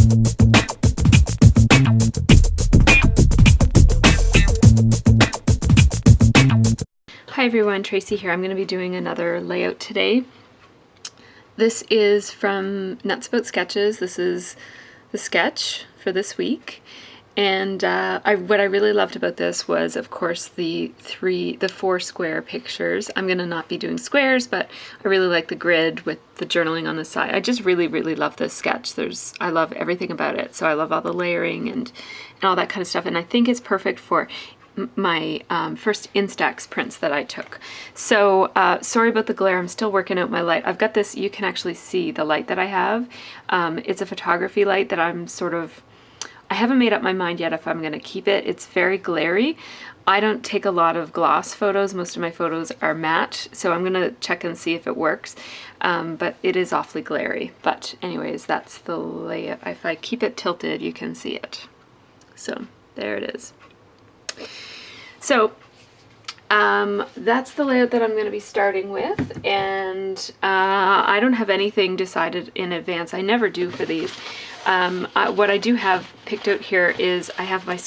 Hi everyone, Tracy here. I'm going to be doing another layout today. This is from Nuts About Sketches. This is the sketch for this week. And what I really loved about this was, of course, the four square pictures. I'm going to not be doing squares, but I really like the grid with the journaling on the side. I just really, really love this sketch. I love everything about it. So I love all the layering and all that kind of stuff. And I think it's perfect for my first Instax prints that I took. So sorry about the glare, I'm still working out my light. I've got this, you can actually see the light that I have. It's a photography light that I haven't made up my mind yet if I'm going to keep it. It's very glary. I don't take a lot of gloss photos. Most of my photos are matte, so I'm going to check and see if it works. But it is awfully glary. But anyways, that's the layout. If I keep it tilted, you can see it. So there it is. So that's the layout that I'm going to be starting with, and I don't have anything decided in advance. I never do for these. What I do have picked out here is I have my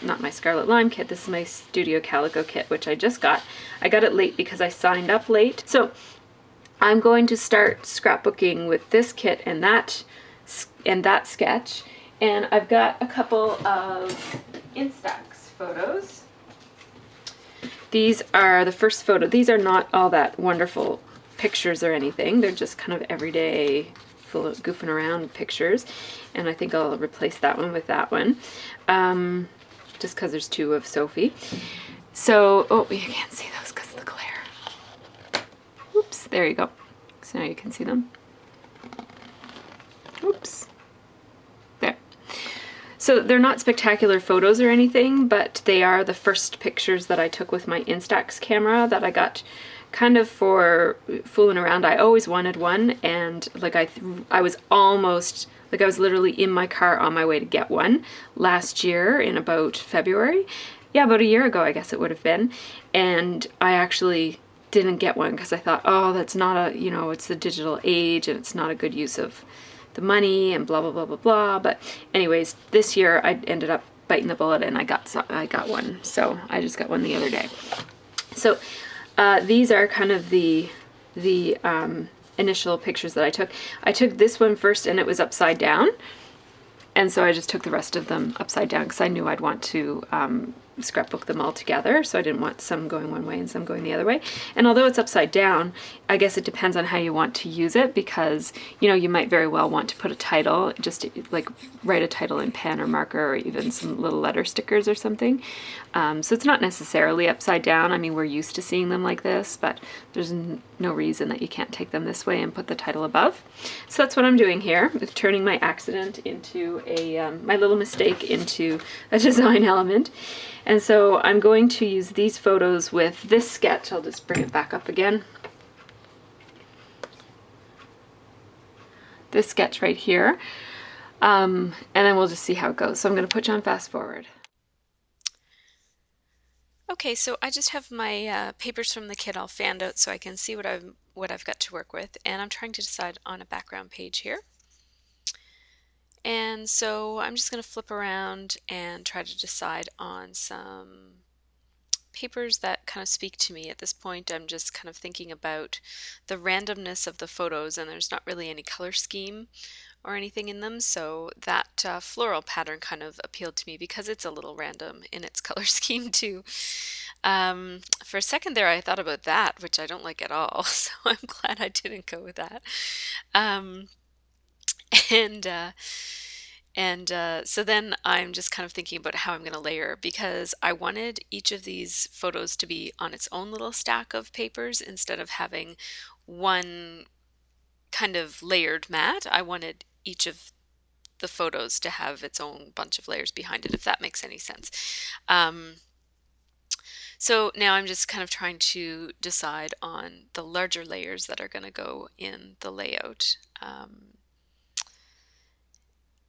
not my Scarlet Lime kit. This is my Studio Calico kit, which I just got. I got it late because I signed up late. So I'm going to start scrapbooking with this kit and that sketch. And I've got a couple of Instax photos. These are the first photo. These are not all that wonderful pictures or anything. They're just kind of everyday, full of goofing around pictures. And I think I'll replace that one with that one. Just because there's two of Sophie. So, oh, you can't see those because of the glare. Oops, there you go. So now you can see them. Oops. There. So they're not spectacular photos or anything, but they are the first pictures that I took with my Instax camera that I got kind of for fooling around. I always wanted one, and like I was almost, like I was literally in my car on my way to get one last year in about February. Yeah, about a year ago I guess it would have been. And I actually didn't get one because I thought, oh, that's not it's the digital age and it's not a good use of the money and blah blah blah blah blah. But anyways, this year I ended up biting the bullet and I got one. So I just got one the other day. So these are kind of the initial pictures that I took. I took this one first and it was upside down, and so I just took the rest of them upside down because I knew I'd want to scrapbook them all together, so I didn't want some going one way and some going the other way. And although it's upside down, I guess it depends on how you want to use it, because you might very well want to put a title, just like write a title in pen or marker, or even some little letter stickers or something. So it's not necessarily upside down. I mean, we're used to seeing them like this, but there's no reason that you can't take them this way and put the title above. So that's what I'm doing here, with turning my accident into my little mistake into a design element. And so I'm going to use these photos with this sketch. I'll just bring it back up again. This sketch right here. And then we'll just see how it goes. So I'm going to put you on fast forward. Okay, so I just have my papers from the kit all fanned out so I can see what I've got to work with, and I'm trying to decide on a background page here. And so I'm just going to flip around and try to decide on some papers that kind of speak to me. At this point, I'm just kind of thinking about the randomness of the photos, and there's not really any color scheme or anything in them, so that floral pattern kind of appealed to me because it's a little random in its color scheme too. For a second there I thought about that, which I don't like at all, so I'm glad I didn't go with that. So then I'm just kind of thinking about how I'm going to layer, because I wanted each of these photos to be on its own little stack of papers instead of having one kind of layered mat. I wanted each of the photos to have its own bunch of layers behind it, if that makes any sense. So now I'm just kind of trying to decide on the larger layers that are going to go in the layout.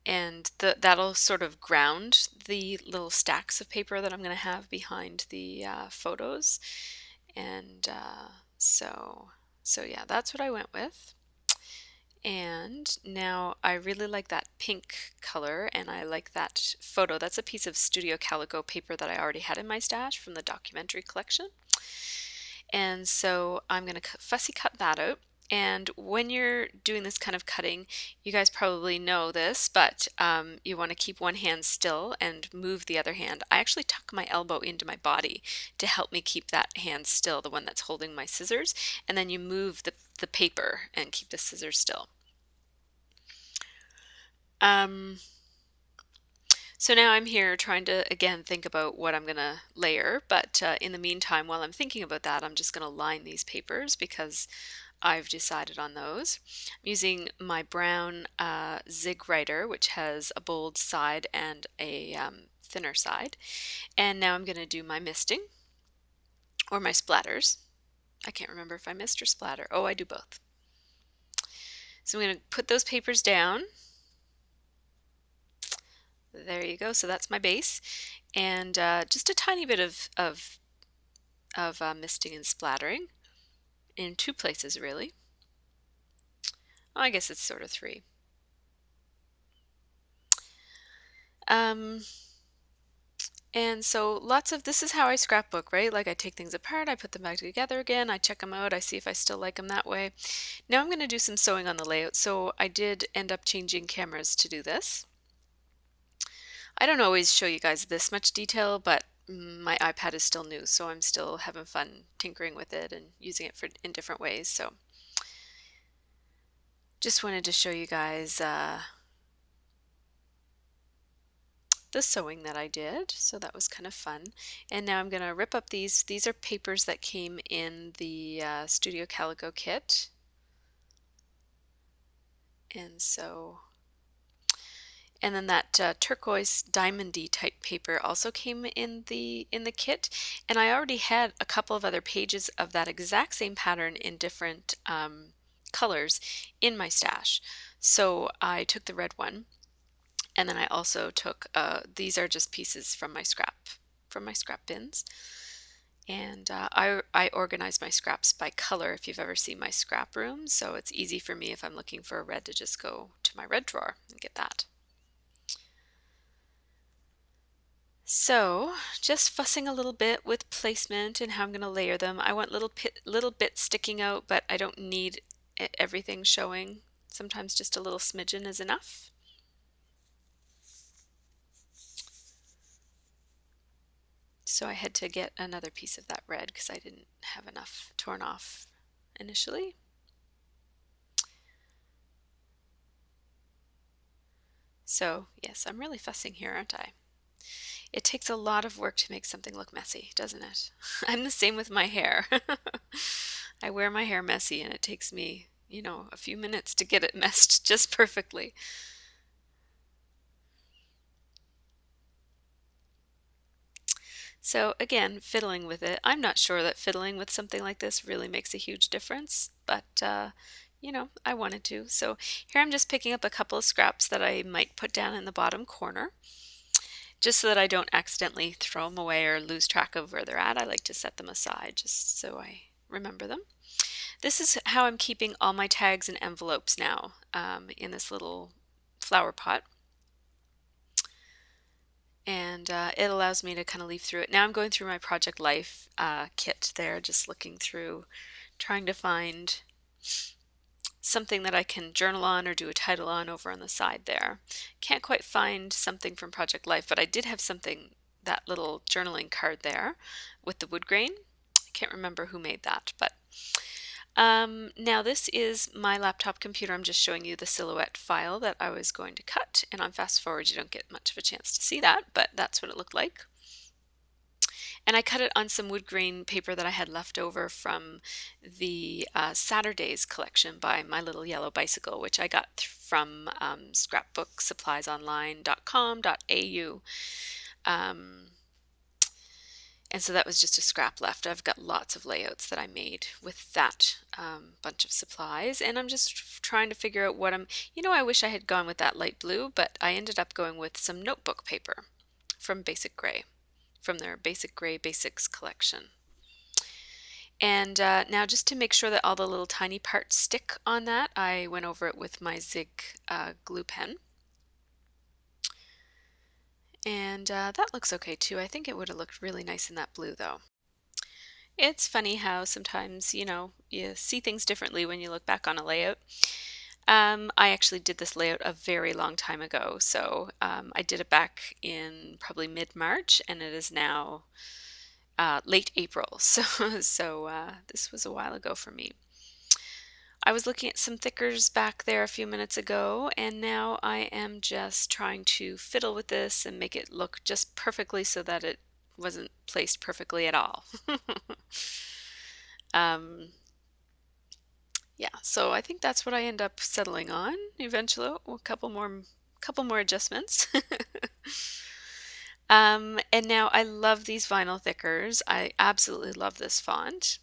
And that'll sort of ground the little stacks of paper that I'm going to have behind the photos. And so yeah, that's what I went with. And now I really like that pink color, and I like that photo. That's a piece of Studio Calico paper that I already had in my stash from the documentary collection. And so I'm going to fussy cut that out. And when you're doing this kind of cutting, you guys probably know this, but you want to keep one hand still and move the other hand. I actually tuck my elbow into my body to help me keep that hand still, the one that's holding my scissors, and then you move the paper and keep the scissors still. So now I'm here trying to, again, think about what I'm going to layer, but in the meantime, while I'm thinking about that, I'm just going to line these papers because I've decided on those. I'm using my brown Zig Writer, which has a bold side and a thinner side. And now I'm going to do my misting, or my splatters. I can't remember if I mist or splatter. Oh, I do both. So I'm going to put those papers down. There you go. So that's my base, and just a tiny bit of misting and splattering in two places, really. Oh, I guess it's sort of three. And so lots of, this is how I scrapbook, right? Like I take things apart, I put them back together again, I check them out, I see if I still like them that way. Now I'm going to do some sewing on the layout. So I did end up changing cameras to do this. I don't always show you guys this much detail, but my iPad is still new, so I'm still having fun tinkering with it and using it in different ways. So just wanted to show you guys the sewing that I did, so that was kind of fun. And now I'm going to rip up these. These are papers that came in the Studio Calico kit. And so, and then that turquoise diamondy type paper also came in the kit. And I already had a couple of other pages of that exact same pattern in different colors in my stash. So I took the red one. And then I also took, these are just pieces from my scrap bins. And I organize my scraps by color if you've ever seen my scrap room. So it's easy for me if I'm looking for a red to just go to my red drawer and get that. So just fussing a little bit with placement and how I'm going to layer them. I want little bits sticking out, but I don't need everything showing. Sometimes just a little smidgen is enough. So I had to get another piece of that red because I didn't have enough torn off initially. So yes, I'm really fussing here, aren't I? It takes a lot of work to make something look messy, doesn't it? I'm the same with my hair. I wear my hair messy and it takes me, you know, a few minutes to get it messed just perfectly. So again, fiddling with it. I'm not sure that fiddling with something like this really makes a huge difference, but you know, I wanted to. So here I'm just picking up a couple of scraps that I might put down in the bottom corner, just so that I don't accidentally throw them away or lose track of where they're at. I like to set them aside just so I remember them. This is how I'm keeping all my tags and envelopes now in this little flower pot. And it allows me to kind of leaf through it. Now I'm going through my Project Life kit there, just looking through, trying to find something that I can journal on or do a title on over on the side there. Can't quite find something from Project Life, but I did have something, that little journaling card there with the wood grain. I can't remember who made that, but now this is my laptop computer. I'm just showing you the silhouette file that I was going to cut, and on fast forward you don't get much of a chance to see that, but that's what it looked like. And I cut it on some wood grain paper that I had left over from the Saturdays collection by My Little Yellow Bicycle, which I got from scrapbooksuppliesonline.com.au. And so that was just a scrap left. I've got lots of layouts that I made with that bunch of supplies, and I'm just trying to figure out what you know, I wish I had gone with that light blue, but I ended up going with some notebook paper from Basic Gray, from their Basic Gray Basics collection. And now just to make sure that all the little tiny parts stick on that, I went over it with my Zig glue pen. And that looks okay too. I think it would have looked really nice in that blue though. It's funny how sometimes, you see things differently when you look back on a layout. I actually did this layout a very long time ago, so I did it back in probably mid-March, and it is now late April, so this was a while ago for me. I was looking at some thickers back there a few minutes ago, and now I am just trying to fiddle with this and make it look just perfectly so that it wasn't placed perfectly at all. um, yeah, so I think that's what I end up settling on eventually. A couple more adjustments. And now I love these vinyl thickers. I absolutely love this font.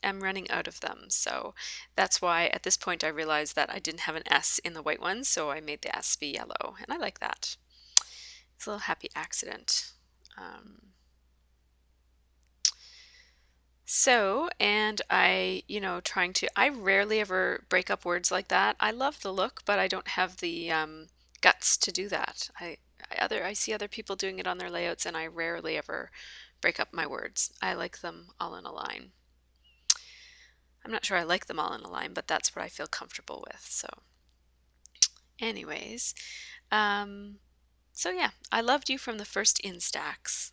I'm running out of them, so that's why at this point I realized that I didn't have an S in the white one, so I made the S be yellow, and I like that. It's a little happy accident. And I rarely ever break up words like that. I love the look, but I don't have the guts to do that. I see other people doing it on their layouts, and I rarely ever break up my words. I like them all in a line. I'm not sure I like them all in a line, but that's what I feel comfortable with. So anyways, um, so yeah, I loved you from the first Instax.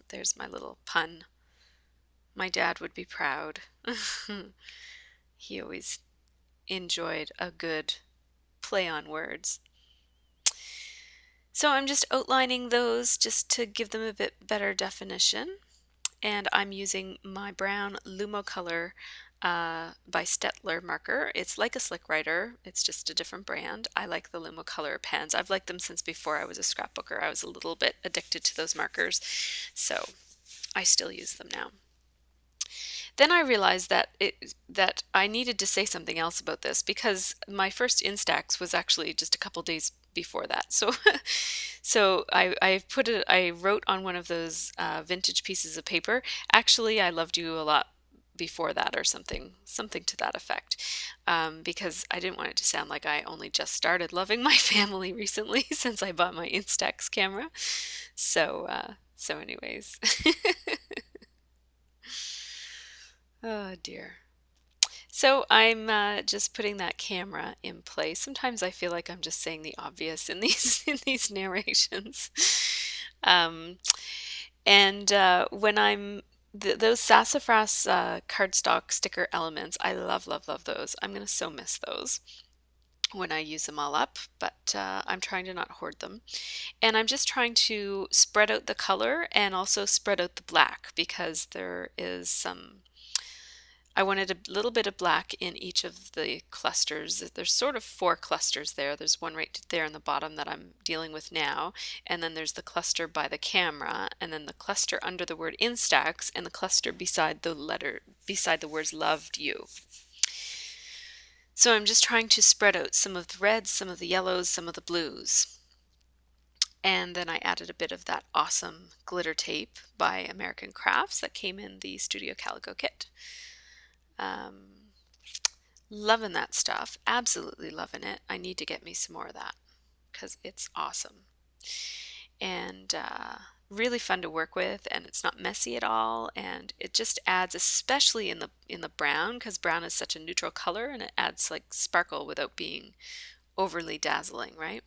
There's my little pun. My dad would be proud. He always enjoyed a good play on words. So I'm just outlining those just to give them a bit better definition. And I'm using my brown Lumocolor by Stettler marker. It's like a Slick Writer, it's just a different brand. I like the Lumocolor pens. I've liked them since before I was a scrapbooker. I was a little bit addicted to those markers, so I still use them now. Then I realized that I needed to say something else about this because my first Instax was actually just a couple days before that. So I wrote on one of those vintage pieces of paper. Actually, I loved you a lot before that, or something to that effect, because I didn't want it to sound like I only just started loving my family recently since I bought my Instax camera. So anyways. Oh dear. So I'm just putting that camera in place. Sometimes I feel like I'm just saying the obvious in these in these narrations. Um, and when those sassafras cardstock sticker elements, I love, love, love those. I'm gonna so miss those when I use them all up, but I'm trying to not hoard them. And I'm just trying to spread out the color and also spread out the black because there is I wanted a little bit of black in each of the clusters. There's sort of four clusters there. There's one right there in the bottom that I'm dealing with now, and then there's the cluster by the camera, and then the cluster under the word Instax, and the cluster beside the words loved you. So I'm just trying to spread out some of the reds, some of the yellows, some of the blues. And then I added a bit of that awesome glitter tape by American Crafts that came in the Studio Calico kit. Loving that stuff, absolutely loving it. I need to get me some more of that because it's awesome and really fun to work with, and it's not messy at all, and it just adds, especially in the brown, because brown is such a neutral color, and it adds like sparkle without being overly dazzling, right?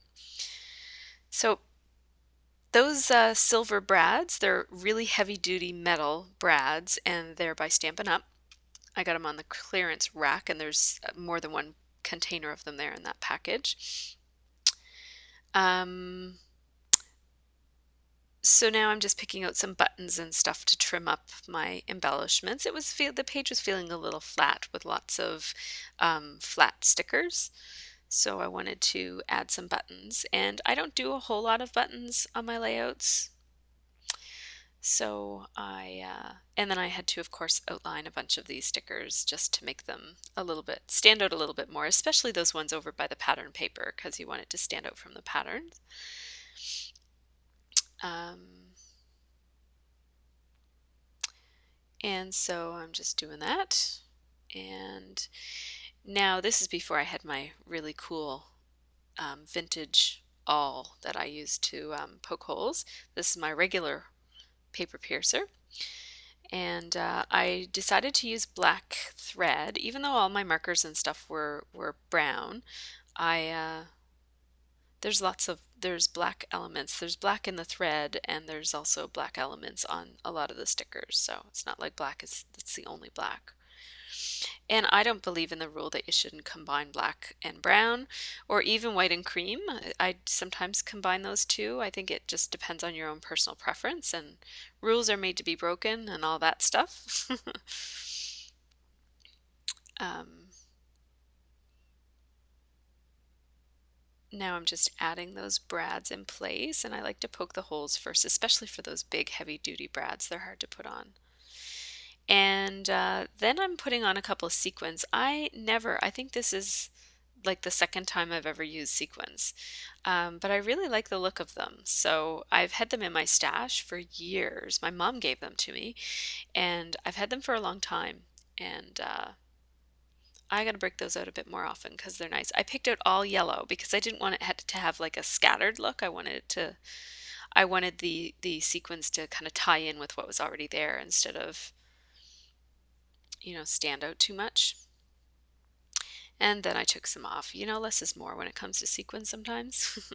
So those silver brads, they're really heavy duty metal brads, and they're by Stampin' Up. I got them on the clearance rack, and there's more than one container of them there in that package. So now I'm just picking out some buttons and stuff to trim up my embellishments. The page was feeling a little flat with lots of flat stickers, so I wanted to add some buttons. And I don't do a whole lot of buttons on my layouts. So and then I had to, of course, outline a bunch of these stickers just to make them stand out a little bit more, especially those ones over by the pattern paper, because you want it to stand out from the patterns. And so I'm just doing that. And now this is before I had my really cool vintage awl that I used to poke holes. This is my regular paper piercer. And I decided to use black thread, even though all my markers and stuff were brown. I there's black elements. There's black in the thread, and there's also black elements on a lot of the stickers. So it's not like black is it's the only black. And I don't believe in the rule that you shouldn't combine black and brown or even white and cream. I sometimes combine those two. I think it just depends on your own personal preference, and rules are made to be broken and all that stuff. um, Now I'm just adding those brads in place, and I like to poke the holes first, especially for those big heavy duty brads. They're hard to put on. And then I'm putting on a couple of sequins. I think this is like the second time I've ever used sequins, but I really like the look of them. So I've had them in my stash for years. My mom gave them to me, and I've had them for a long time. And I got to break those out a bit more often because they're nice. I picked out all yellow because I didn't want it to have like a scattered look. I wanted the sequins to kind of tie in with what was already there instead of, stand out too much. And then I took some off. Less is more when it comes to sequins sometimes.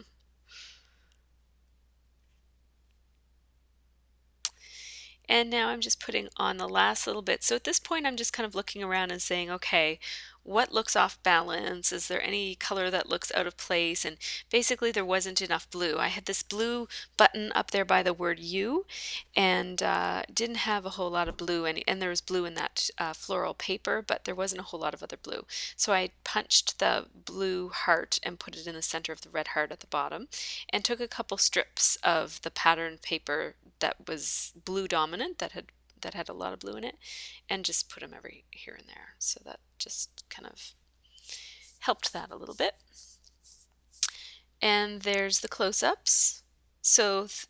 And now I'm just putting on the last little bit. So at this point, I'm just kind of looking around and saying, okay, what looks off balance? Is there any color that looks out of place? And basically, there wasn't enough blue. I had this blue button up there by the word you, and didn't have a whole lot of blue. And there was blue in that floral paper, but there wasn't a whole lot of other blue. So I punched the blue heart and put it in the center of the red heart at the bottom, and took a couple strips of the pattern paper that was blue dominant, that had a lot of blue in it, and just put them every here and there. So that just kind of helped that a little bit. And there's the close-ups.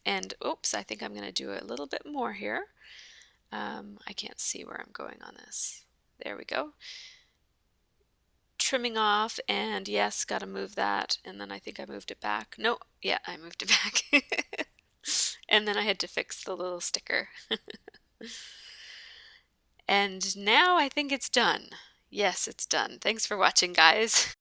And oops, I think I'm going to do a little bit more here. I can't see where I'm going on this. There we go. Trimming off, and yes, got to move that. And then I think I moved it back. No, yeah, I moved it back. And then I had to fix the little sticker. And now I think it's done. Yes, it's done. Thanks for watching, guys.